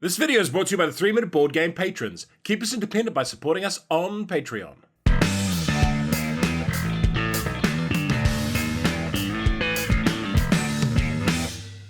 This video is brought to you by the 3-Minute Board Game patrons. Keep us independent by supporting us on Patreon.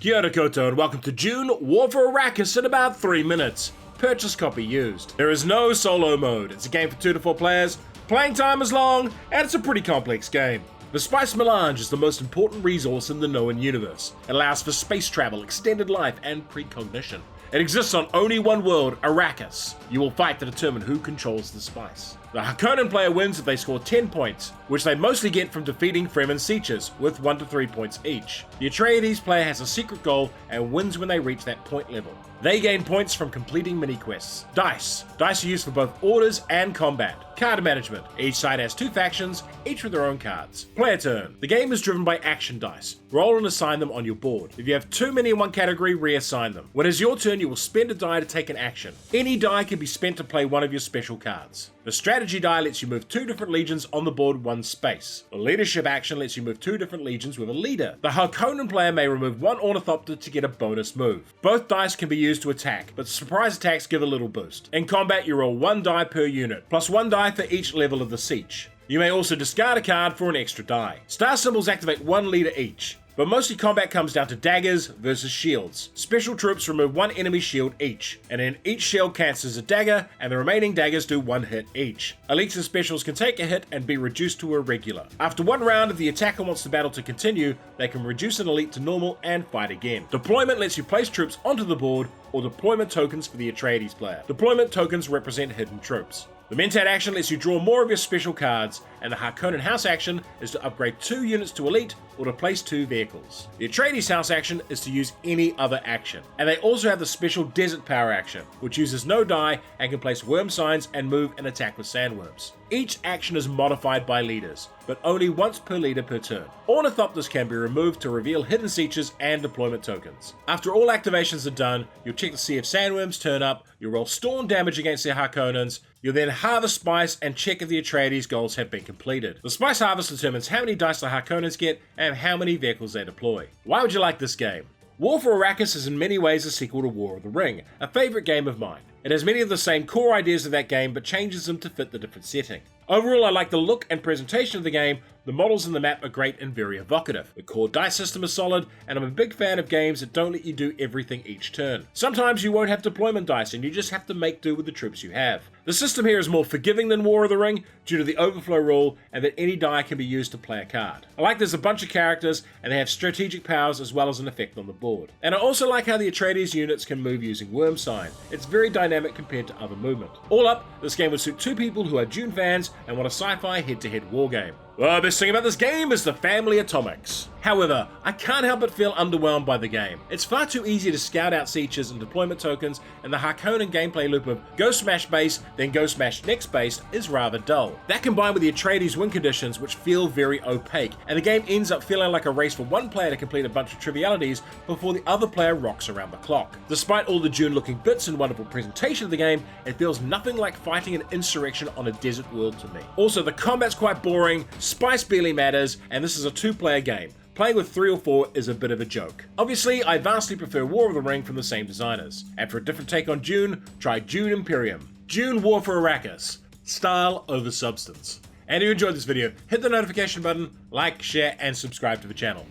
Kia ora koutou and welcome to Dune, War for Arrakis in about 3 minutes. Purchase copy used. There is no solo mode. It's a game for 2 to 4 players, playing time is long, and it's a pretty complex game. The spice melange is the most important resource in the known universe. It allows for space travel, extended life, and precognition. It exists on only one world, Arrakis. You will fight to determine who controls the spice. The Harkonnen player wins if they score 10 points, which they mostly get from defeating Fremen Sieges, with 1 to 3 points each. The Atreides player has a secret goal and wins when they reach that point level. They gain points from completing mini-quests. Dice. Dice are used for both orders and combat. Card management. Each side has 2 factions, each with their own cards. Player turn. The game is driven by action dice. Roll and assign them on your board. If you have too many in one category, reassign them. When it's your turn, you will spend a die to take an action. Any die can be spent to play one of your special cards. The strategy die lets you move 2 different legions on the board one space. The leadership action lets you move 2 different legions with a leader. The Harkonnen player may remove 1 ornithopter to get a bonus move. Both dice can be used to attack, but surprise attacks give a little boost. In combat, you roll 1 die per unit, plus 1 die for each level of the siege. You may also discard a card for an extra die. Star symbols activate 1 leader each, but mostly combat comes down to daggers versus shields. Special troops remove 1 enemy shield each, and then each shield cancels a dagger, and the remaining daggers do 1 hit each. Elites and specials can take a hit and be reduced to a regular. After 1 round, if the attacker wants the battle to continue, they can reduce an elite to normal and fight again. Deployment lets you place troops onto the board, or deployment tokens for the Atreides player. Deployment tokens represent hidden troops. The Mentat action lets you draw more of your special cards, and the Harkonnen House action is to upgrade 2 units to Elite or to place 2 vehicles. The Atreides House action is to use any other action. And they also have the special Desert Power action, which uses no die and can place worm signs and move and attack with sandworms. Each action is modified by leaders, but only once per leader per turn. Ornithopters can be removed to reveal hidden sieges and deployment tokens. After all activations are done, you'll check to see if sandworms turn up, you'll roll storm damage against the Harkonnens, you'll then harvest spice and check if the Atreides goals have been completed. The spice harvest determines how many dice the Harkonnens get and how many vehicles they deploy. Why would you like this game? War for Arrakis is in many ways a sequel to War of the Ring, a favourite game of mine. It has many of the same core ideas of that game, but changes them to fit the different setting. Overall, I like the look and presentation of the game. The models in the map are great and very evocative. The core dice system is solid, and I'm a big fan of games that don't let you do everything each turn. Sometimes you won't have deployment dice, and you just have to make do with the troops you have. The system here is more forgiving than War of the Ring, due to the overflow rule, and that any die can be used to play a card. I like there's a bunch of characters, and they have strategic powers as well as an effect on the board. And I also like how the Atreides units can move using Worm Sign. It's very dynamic compared to other movement. All up, this game would suit 2 people who are Dune fans and want a sci-fi head-to-head war game. The best thing about this game is the family atomics. However, I can't help but feel underwhelmed by the game. It's far too easy to scout out sieges and deployment tokens, and the Harkonnen gameplay loop of go smash base, then go smash next base is rather dull. That combined with the Atreides win conditions, which feel very opaque, and the game ends up feeling like a race for one player to complete a bunch of trivialities before the other player rocks around the clock. Despite all the Dune-looking bits and wonderful presentation of the game, it feels nothing like fighting an insurrection on a desert world to me. Also, the combat's quite boring, spice barely matters, and this is a 2-player game. Playing with 3 or 4 is a bit of a joke. Obviously, I vastly prefer War of the Ring from the same designers. And for a different take on Dune, try Dune Imperium. Dune War for Arrakis. Style over substance. And if you enjoyed this video, hit the notification button, like, share, and subscribe to the channel.